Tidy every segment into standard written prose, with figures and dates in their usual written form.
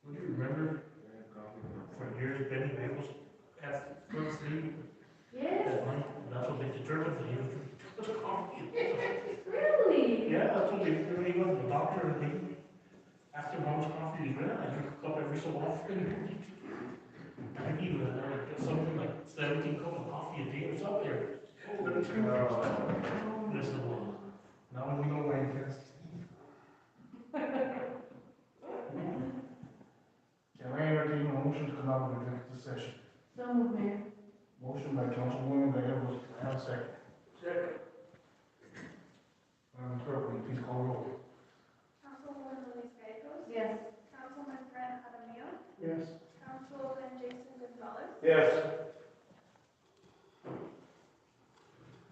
Would you remember for years Benny Maples had first lead? Yes. That's what they determined that he was coffee. Really? Yeah, that's what they really was. The doctor, and he asked him how much coffee he drank. I drink a cup every so often. I think he was something like 17 cups of coffee a day or something. Listen, now we know why he test. Can I entertain a motion to come out of executive session? So moved, Mayor. Motion by Councilwoman Gallego, I have a second. Second. Clerk, will you please call roll? Councilwoman Luis Gallegos. Yes. Councilman Brent Jaramillo. Yes. Councilman Jason Gonzalez. Yes.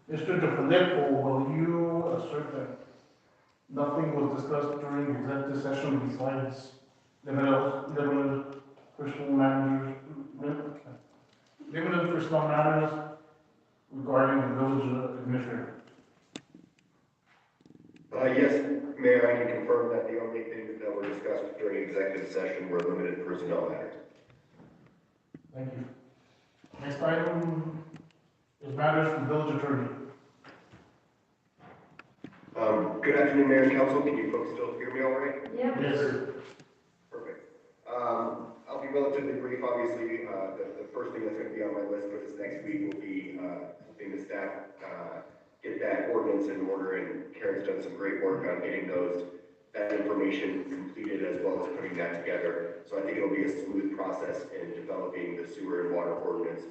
Mr. DeFilippo, will you assert that nothing was discussed during the executive session besides limited personal matters, limited personal matters regarding the village administrator? Yes, Mayor, I can confirm that the only things that were discussed during executive session were limited personnel matters. Thank you. Next item is matters from village attorney. Good afternoon, Mayor and Council. Can you folks still hear me all right? Yep. Yes, sir. Perfect. I'll be relatively brief. Obviously, the first thing that's going to be on my list for this next week will be helping the staff get that ordinance in order, and Karen's done some great work on getting that information completed as well as putting that together. So I think it'll be a smooth process in developing the sewer and water ordinance.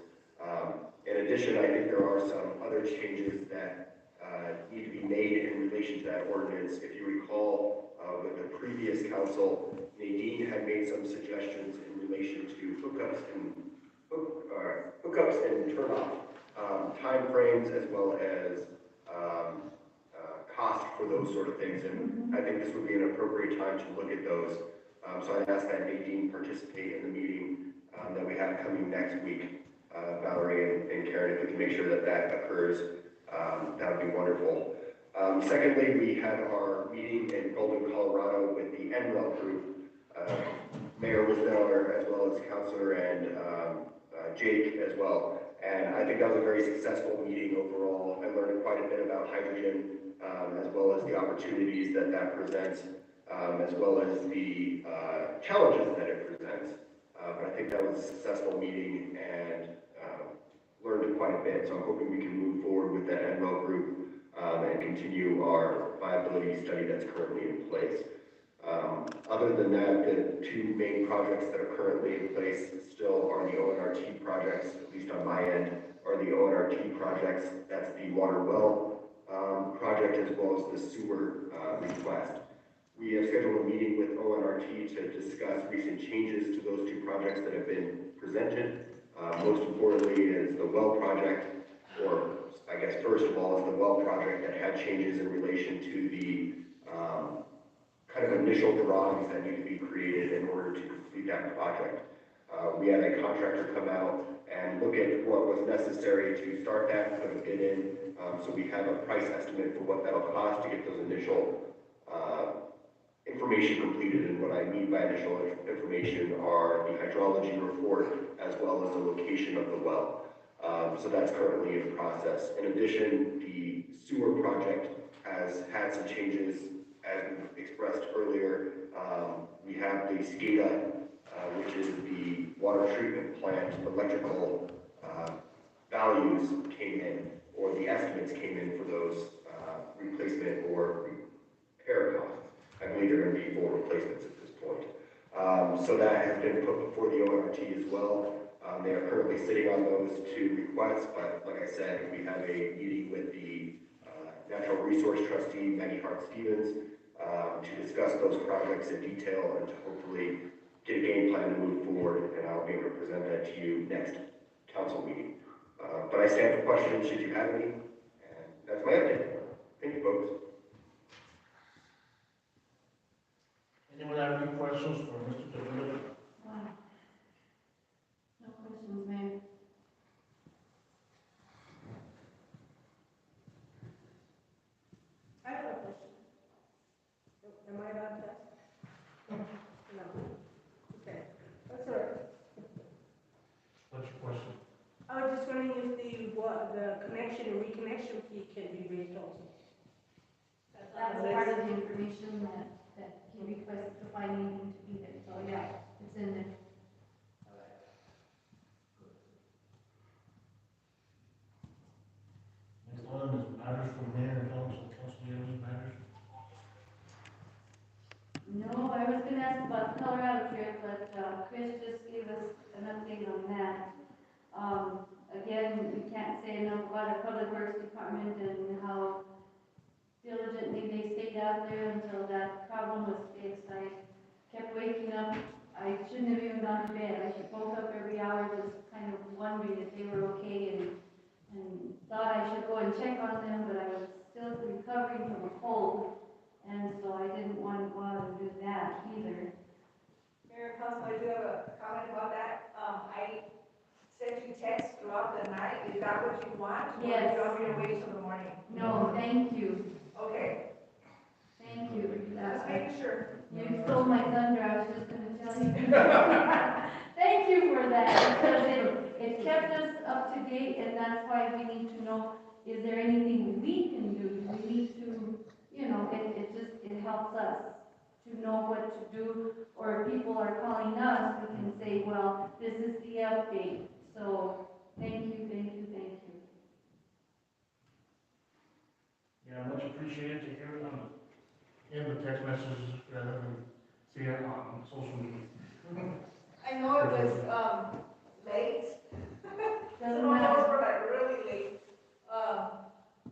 In addition, I think there are some other changes that need to be made in relation to that ordinance. If you recall, with the previous council, Nadine had made some suggestions in relation to hookups and turnoff time frames, as well as cost for those sort of things. And I think this would be an appropriate time to look at those. So I'd ask that Nadine participate in the meeting that we have coming next week. Valerie and Karen, if we can make sure that that occurs, that would be wonderful. Secondly, we had our meeting in Golden, Colorado with the NREL group. Mayor was there, as well as Councilor and Jake as well. And I think that was a very successful meeting overall. I learned quite a bit about hydrogen, as well as the opportunities that presents, as well as the challenges that it presents. But I think that was a successful meeting and learned quite a bit. So I'm hoping we can move forward with that NREL group and continue our viability study that's currently in place. Other than that, the two main projects that are currently in place still are the ONRT projects, at least on my end, are the ONRT projects. That's the water well project, as well as the sewer request. We have scheduled a meeting with ONRT to discuss recent changes to those two projects that have been presented. Most importantly is the well project, or I guess first of all is the well project that had changes in relation to the kind of initial drawings that need to be created in order to complete that project. We had a contractor come out and look at what was necessary to start that, put a bid in, so we have a price estimate for what that'll cost to get those initial information completed. And what I mean by initial information are the hydrology report as well as the location of the well. So that's currently in process. In addition, the sewer project has had some changes, as we expressed earlier. We have the SCADA, which is the water treatment plant electrical values came in, or the estimates came in for those replacement or repair costs. I believe they're going to be full replacements at this point. So that has been put before the ONRT as well. They are currently sitting on those two requests, but like I said, we have a meeting with the Natural Resource Trustee, Maggie Hart-Stevens, to discuss those projects in detail and to hopefully get a game plan to move forward, and I'll be able to present that to you next council meeting. But I stand for questions should you have any, and that's my update. Thank you, folks. Anyone have any questions for Mr. DeFilippo? No questions, Mayor. I have a question. Am I allowed to ask? the connection and reconnection fee can be raised also. That's That on was the part list. of the information that he requested to find anything to be there, so yeah, it's in there. Next one is matters from mayor and council, do you have any matters? No, I was gonna ask about the Colorado trip, but, Chris just gave us an update on that. Again, we can't say enough about our public works department and how diligently they stayed out there until that problem was fixed. I kept waking up, I shouldn't have even gone to bed, I woke up every hour just kind of wondering if they were okay and thought I should go and check on them, but I was still recovering from a cold, and so I didn't want to go out and do that either. Mayor and Council, I do have a comment about that. I sent you texts throughout the night. Is that what you want? Or Yes. do you want me to wait till the morning? No, thank you, Okay, thank you. just making sure. You stole my thunder, I was just gonna tell you. Thank you for that, because it kept us up to date, and that's why we need to know, is there anything we can do? Do we need to, it helps us to know what to do, or if people are calling us, we can say, well, this is the update. So, thank you, thank you, thank you. Yeah, much appreciated to hear it in the text messages rather than see it on social media. I know it was, late. Doesn't Some of matter. those were like really late.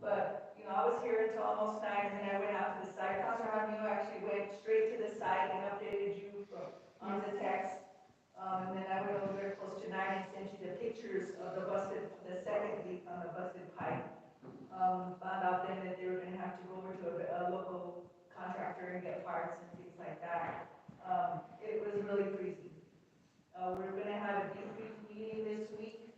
But, I was here until almost 9, and then I went out to the site. Councilor Jaramillo actually went straight to the site and updated you on the text. And then I went over there close to 9 and sent you the pictures of the second leak on the busted pipe. Found out then that they were gonna have to go over to a local contractor and get parts and things like that. It was really crazy. We're gonna have a debrief meeting this week,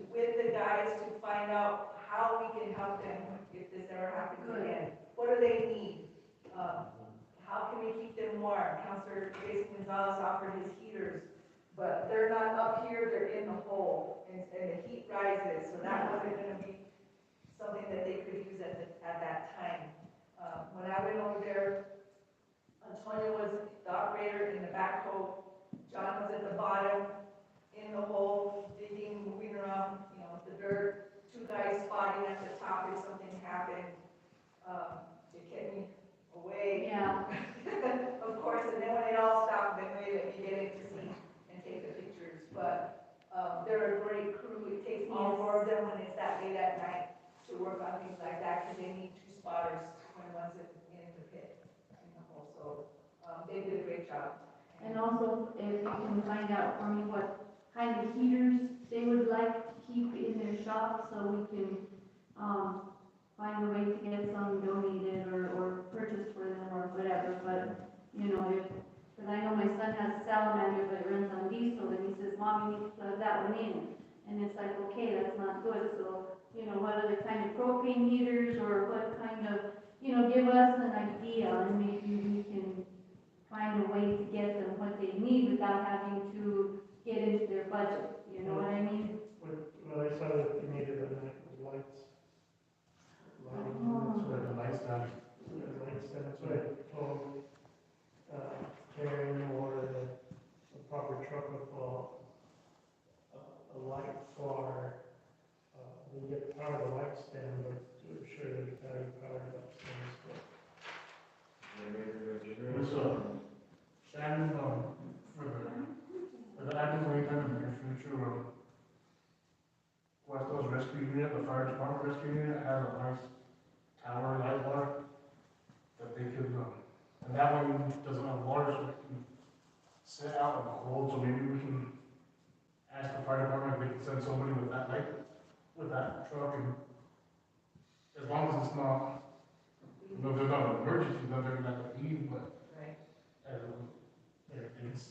with the guys to find out how we can help them if this ever happens again. What do they need? How can we keep them warm? Councilor Jason Gonzalez offered his heaters, but they're not up here, they're in the hole, and the heat rises, so that wasn't gonna be something that they could use at that time. When I went over there, Antonio was the operator in the backhoe, John was at the bottom, in the hole, digging, moving around, the dirt, 2 guys spotting at the top if something happened. It kept me away. Yeah, Of course, and then when it all stopped, then they let me get in to see and take the pictures. But they're a great crew. It takes all 4 of them when it's that late at night to work on things like that, because they need 2 spotters when one's in the pit, in the hole. So they did a great job. and also if you can find out for me what kind of heaters they would like to keep in their shop, so we can, find a way to get some donated or purchased for them or whatever, but, because I know my son has a salamander, but it runs on diesel, and he says, Mom, you need to plug that one in, and it's like, okay, that's not good, so, what other kind of propane heaters, or what kind of, give us an idea, and maybe we can find a way to get them what they need without having to get into their budget, you know what I mean? Well, I saw that they needed a night with lights. That's where the lights down. Lights, that's what I told, Karen, or the proper truck with a light for, we get the power of the light stand, but I'm sure there's battery powered upstairs, but. It was, Shannon, for the active way in the near future, Questa's rescue unit, the fire department rescue unit, has a nice tower light bar that they could, and that one doesn't have water, so it can sit out in the cold, so maybe we can ask the fire department if they can send somebody with that light, with that truck, and as long as it's not, there's not an emergency, then they're gonna have to leave, but, Right. it's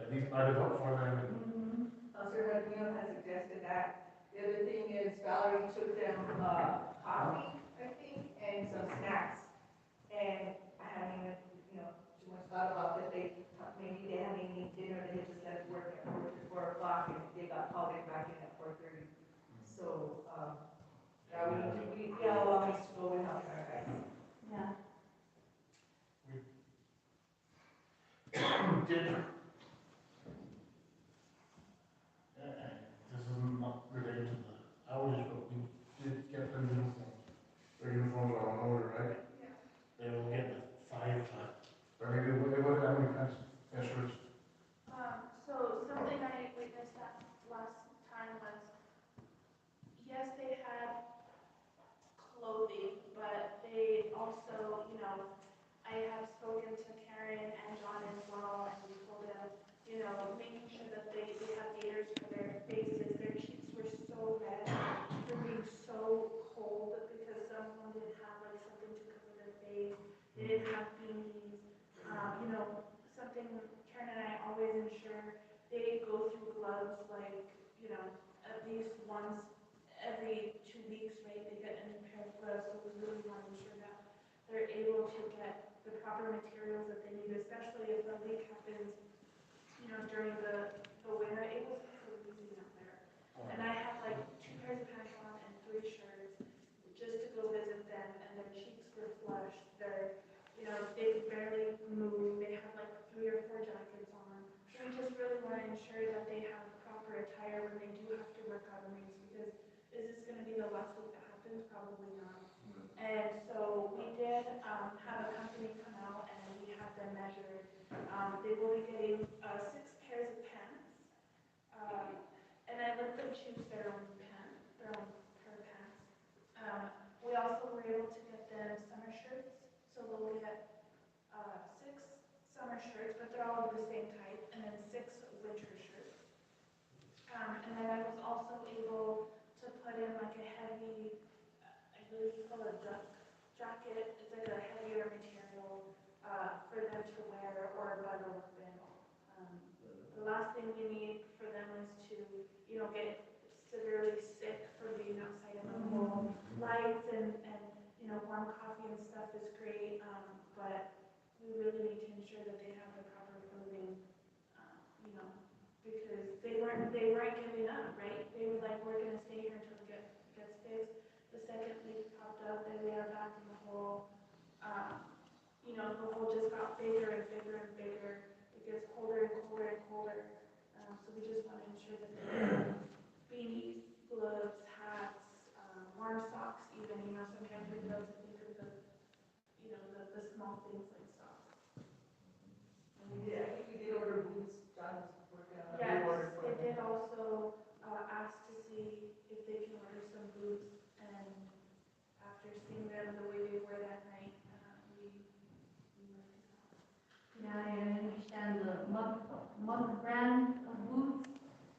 at least light it up for them. Councilor Jaramillo has suggested that. The other thing is Valerie took them coffee, I think, and some snacks. And I haven't even, too much thought about that. Maybe they hadn't eaten dinner, they had just left work at 4 o'clock, and they got called in back in at 4:30. So, yeah, we got a long ways to go without our guys. Yeah. Did, this is not related to the outage, but we did get the uniforms. Their uniforms are on order, right? Yeah. They will get the 5, or maybe, what, how many pants and shirts? So something I witnessed that last time was, yes, they had clothing, but they also, you know, I have spoken to Karen and John as well, and we told them, you know, making sure that they have gaiters for their faces. Their cheeks were so red from being so cold because some of them didn't have like something to cover their face. They didn't have beanies. You know, something Karen and I always ensure they go through gloves like, you know, at least once every 2 weeks, right? They get a new pair of gloves, so we really want to ensure that they're able to get the proper materials that they need, especially if a leak happens, you know, during the winter. It was freezing out there. And I had like 2 pairs of pants on and 3 shirts just to go visit them, and their cheeks were flushed. They're, you know, they could barely move. They had like 3 or 4 jackets on. So we just really want to ensure that they have proper attire when they do have to work on the rings, because is this going to be the last week that happens? Probably not. And so we did have a company come out and we had them measured. They will be getting 6 pairs of pants. And I let them choose their own pair of pants. We also were able to get them summer shirts. So they'll get 6 summer shirts, but they're all of the same type, and then 6 winter shirts. And then I was also able to put in like a heavy, I believe you call it a duck jacket. It's like a heavier material for them to wear, or a bundle up in. The last thing we need for them is to, you know, get severely sick from being outside in the cold. Lights and you know, warm coffee and stuff is great, but we really need to ensure that they have the proper clothing, you know, because they weren't giving up, right? They were like, we're gonna stay here until it gets fixed. The second leak popped up, then we are back in the hole. You know, the hole just got bigger and bigger and bigger. It gets colder and colder and colder. So we just want to ensure that they have beanies, gloves, hats, warm socks even. You know, sometimes we love to think of the, you know, the small things like socks. And we did, I think we did order boots, John's working on a Yes, order for they them. did also ask to see if they can order some boots, and after seeing them the way they were that night, we worked it out. Yeah, I understand the mug brand of boots.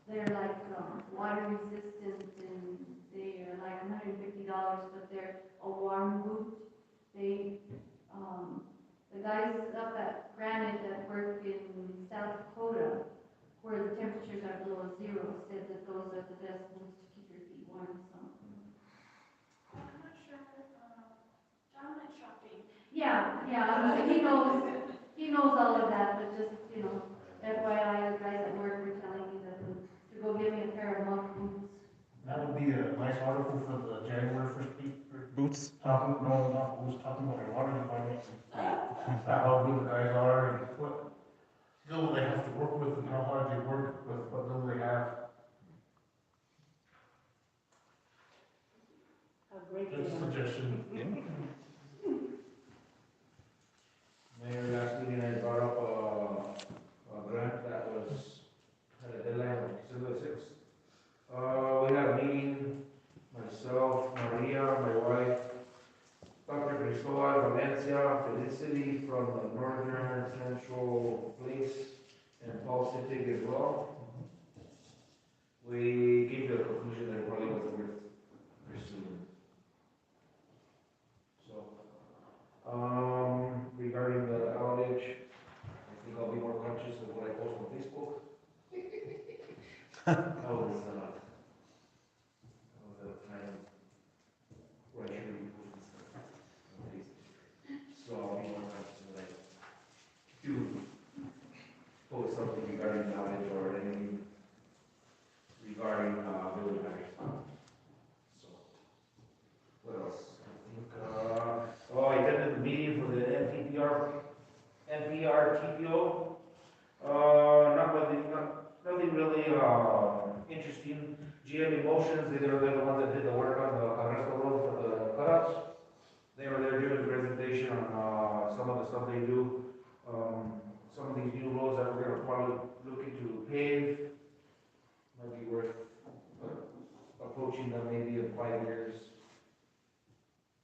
They're like water resistant, and they are like $150, but they're a warm boot. They, the guys up at Granite that work in South Dakota, where the temperatures are below 0, said that those are the best boots to keep your feet warm. So. I'm not sure, John went shopping. Yeah, he knows all of that, but just, you know, FYI, the guys at work were telling me that to go get me a pair of monk boots. That would be a nice article for the January 1st week. Boots? Talking, no, not who's talking about our water department. How good the guys are and what skill they have to work with and how hard they work with what little they have. How great they Just a are. suggestion. Mayor, last meeting I brought up a grant that had a deadline of December 6th. We had a meeting, myself, Maria, my wife, Dr. Cristobal Valencia, Felicity from the Northern Central Place, and Paul Sintig as well. We came to the conclusion that it probably wasn't worth pursuing. So, regarding the outage, I think I'll be more conscious of what I post on Facebook. That was a time where I shouldn't be posting stuff on Facebook. So I'll be more conscious of what I do post something regarding the outage or anything regarding village matters. TPO. Nothing really, interesting. GM Emotions, they're the ones that did the work on the Carrasco Road for the cutouts. They were there giving a presentation on, some of the stuff they do. Some of these new roads that we're gonna probably look into pave, might be worth approaching them maybe in 5 years.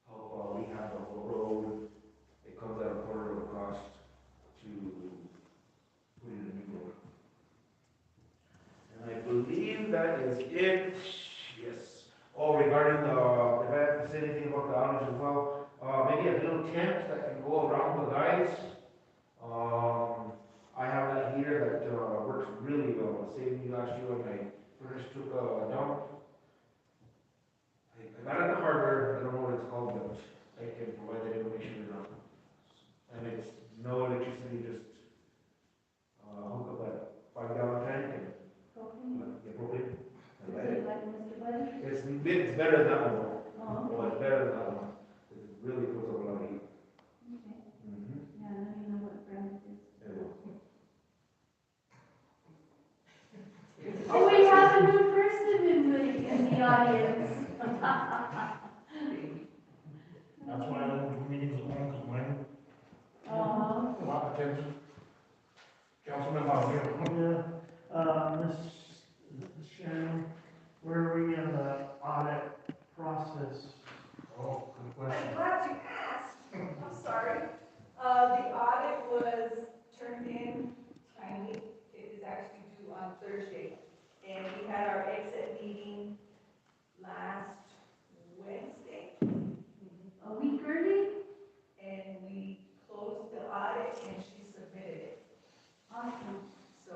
Help, rehab the whole road. It comes at a quarter of the cost to put in a new road. And I believe that is it. Yes. Oh, regarding the, if I have to say anything about the outage as well, maybe a little tent that can go around the guys. I have that heater that, works really well. It saved me last year when my furnace took a dump. I got it at the hardware, I don't know what it's called, but I can provide that information or not. And it's no electricity, just, hook up that 5-gallon tank and Propane? get propane. And Is light it it. like Mr. Buddy? It's better than that one. Oh, Oh, it's better than that one. It really puts up a lot of heat. okay. Mm-hmm. Yeah, let me know what brand it is. Oh, we have a new person in the audience. That's why I don't do meetings alone, because mine, Uh-huh. a lot of attention. Councilman Howard. Miss Sharon, where are we in the audit process? Oh, good I'm question. glad you asked. I'm sorry. The audit was turned in timely. It is actually due on Thursday. And we had our exit meeting last Wednesday. A week early? And we closed the audit and she submitted it. Awesome. So,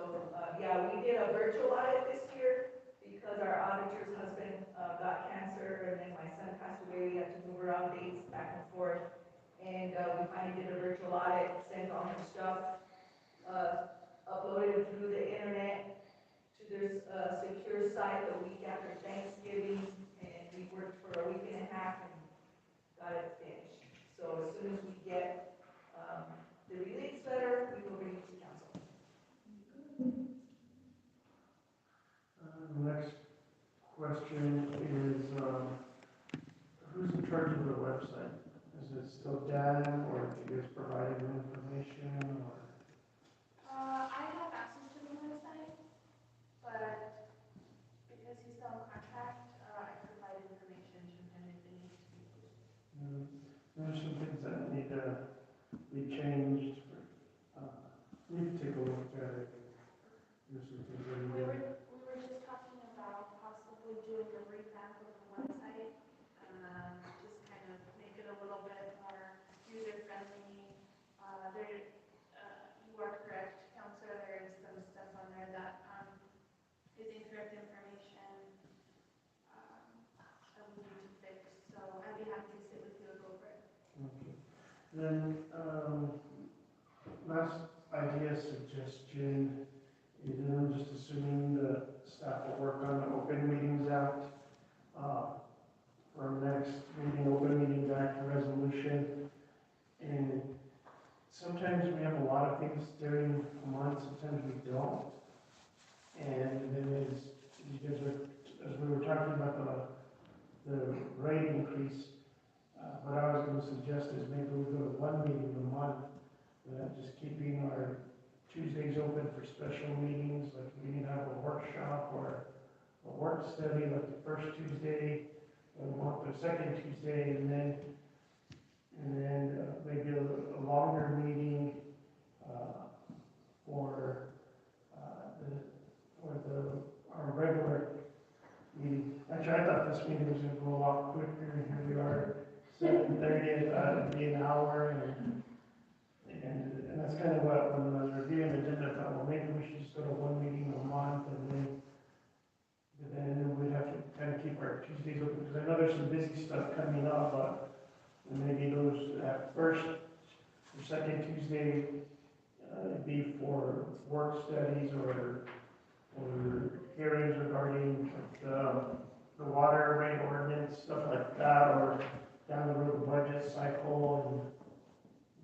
yeah, we did a virtual audit this year because our auditor's husband, got cancer and then my son passed away. We had to move around dates back and forth. And, we finally did a virtual audit, sent all her stuff, uploaded it through the internet to this, secure site the week after Thanksgiving. And we worked for a week and a half and got it finished. So as soon as we get, the release letter, we will bring it to council. Next question is, who's in charge of the website? Is it still Dan, or do you guys provide him information, or? I have access to the website, but because he's still on contract, I provide information to him if it needs to be posted. There's some things that need to be changed. We need to take a look at it. There's some things that We need were, to. we were just talking about possibly doing a revamp of the website, just kind of make it a little bit more user-friendly. You are correct, Counselor, there is some stuff on there that, is incorrect information, that we need to fix, so I'd be happy to sit with you and go over it. Okay. Then, last idea, suggestion, is, I'm just assuming the staff will work on the open meetings act. For our next meeting, open meetings act resolution. And sometimes we have a lot of things during a month, sometimes we don't. And then as you guys were, as we were talking about the rate increase, what I was gonna suggest is maybe we go to one meeting a month, just keeping our Tuesdays open for special meetings, like we need to have a workshop or a work study, like the first Tuesday of the month, or second Tuesday, and then maybe a longer meeting, for, our regular meeting. Actually, I thought this meeting was gonna go a lot quicker, and here we are, 7:30, it'd be an hour, and that's kind of what, when I was reviewing the agenda, I thought, well, maybe we should just go to one meeting a month, and then we'd have to kind of keep our Tuesdays open, because I know there's some busy stuff coming up, but maybe those, that first or second Tuesday, be for work studies or hearings regarding the water rate ordinance, stuff like that, or down the road, the budget cycle,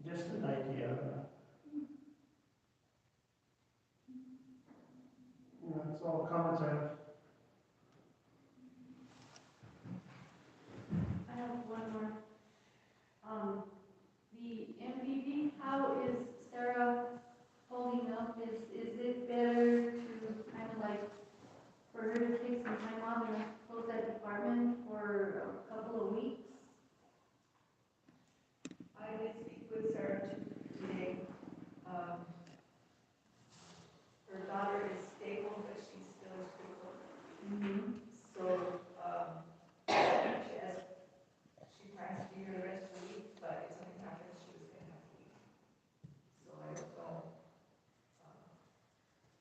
and just an idea. That's all the comments I have. I have one more. The MPD, how is Sarah holding up? Is it better to kind of like, for her to take some time off and close that department for a couple of weeks? I did speak with Sarah today. Her daughter is stable, but she's still critical. Mm-hmm. So, she plans to be here the rest of the week, but if something happens, she was gonna have to leave. So I don't know.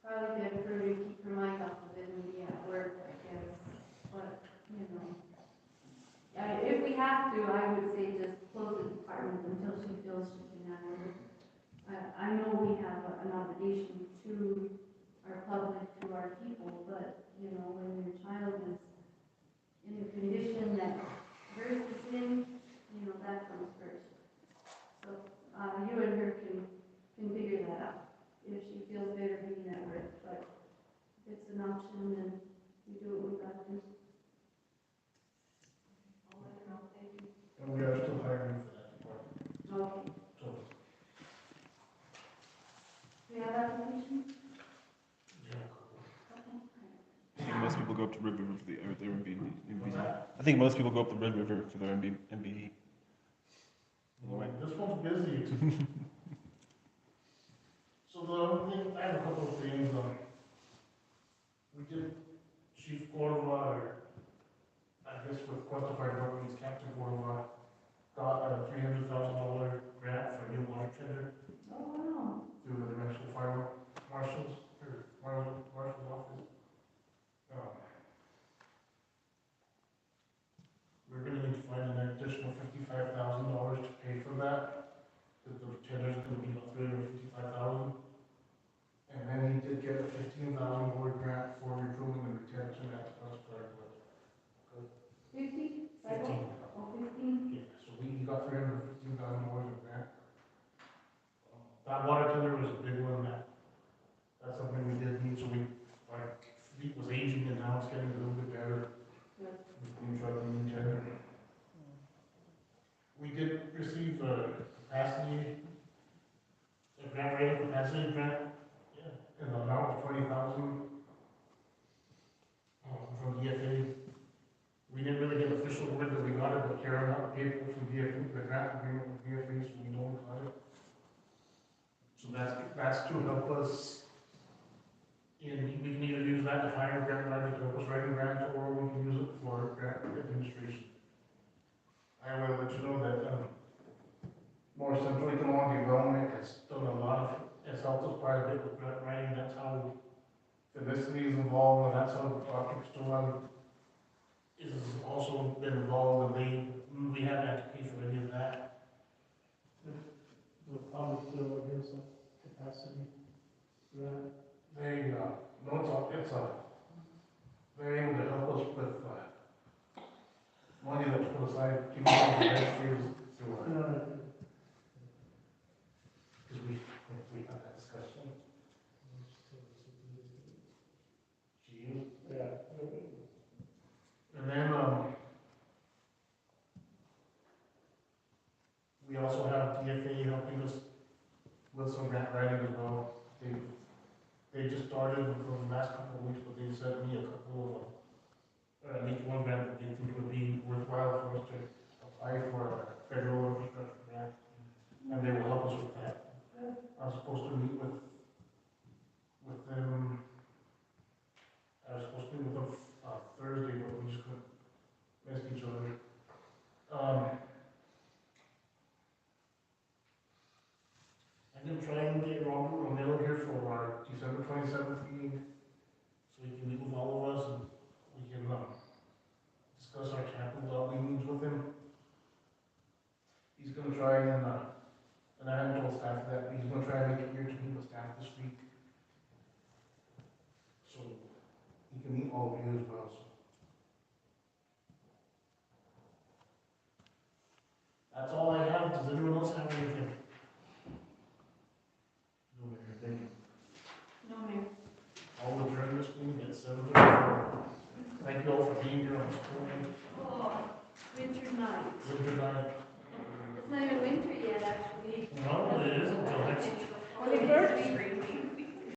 Probably better for her to keep her mind off of it and be at work, I guess, but, you know. Yeah, if we have to, I would say just close the department until she feels she can handle it. I know we have an obligation to our public, to our people, but, you know, when your child is in the condition that hers is in, you know, that comes first. So, you and her can figure that out, if she feels better being at work, but if it's an option, then we do what we gotta do. I'll let her know. Thank you. And we are still hiring for that department, Okay, so, do you have applications? yeah. Okay. I think most people go up to Red River for their What's MBD. that? I think most people go up to Red River for their MBD. Well, this one's busy. So the other thing, I have a couple of things, we did, Chief Cordova, or I guess with Questa Fire Department, he's Captain Cordova, got a $300,000 grant for a new water tender Oh, wow. through the National Fire Marshal's, or Marshal's office. We're gonna need to find an additional $55,000 to pay for that, because the tender's gonna be about $355,000. And then he did get a $15,000 grant for improving the retention at the bus fire. 50? 15. Oh, 15? Yeah, so he got $315,000 in grant. That water tender was a big one, that's something we did need, so our fleet was aging and now it's getting a little bit better. Good. With the new truck and new tender. We did receive a grant rating capacity grant, in the amount of 20,000 from DFA. We didn't really get official word that we got it, but Karen got the paperwork from DFA, the grant agreement with DFA, so we know we got it. So that's to help us we can either use that to hire a grant writer to help us write a grant, or we can use it for grant administration. I will let you know that, More Central Economic Development has done a lot of, has helped us quite a bit with grant writing, that's how Felicity is involved, and that's how Dr. Stolan is also been involved, and we haven't had to pay for any of that. The public will give some capacity. Yeah. They, no, they're able to help us with, money that's put aside, keep it on the registries, because we had that discussion. Gee. Yeah. And then, we also have DFA helping us with some grant writing as well. They just started for the last couple of weeks, but they sent me a couple of, at least one grant that they think would be worthwhile for us to apply for a federal infrastructure grant, and they will help us with that. I'm supposed to meet with them, I was supposed to meet with them, Thursday, but we just couldn't miss each other. I'm gonna try and get Robert Romero here for our December 27th meeting, so he can meet with all of us and we can, discuss our capital outlay needs with him. He's gonna try and I haven't told staff that, but he's gonna try and make it here to meet with staff this week. So he can meet all of you as well, so. That's all I have. Does anyone else have anything? No, Mayor, thank you. No, Mayor. I'll adjourn this meeting at Oh, winter night. Good night.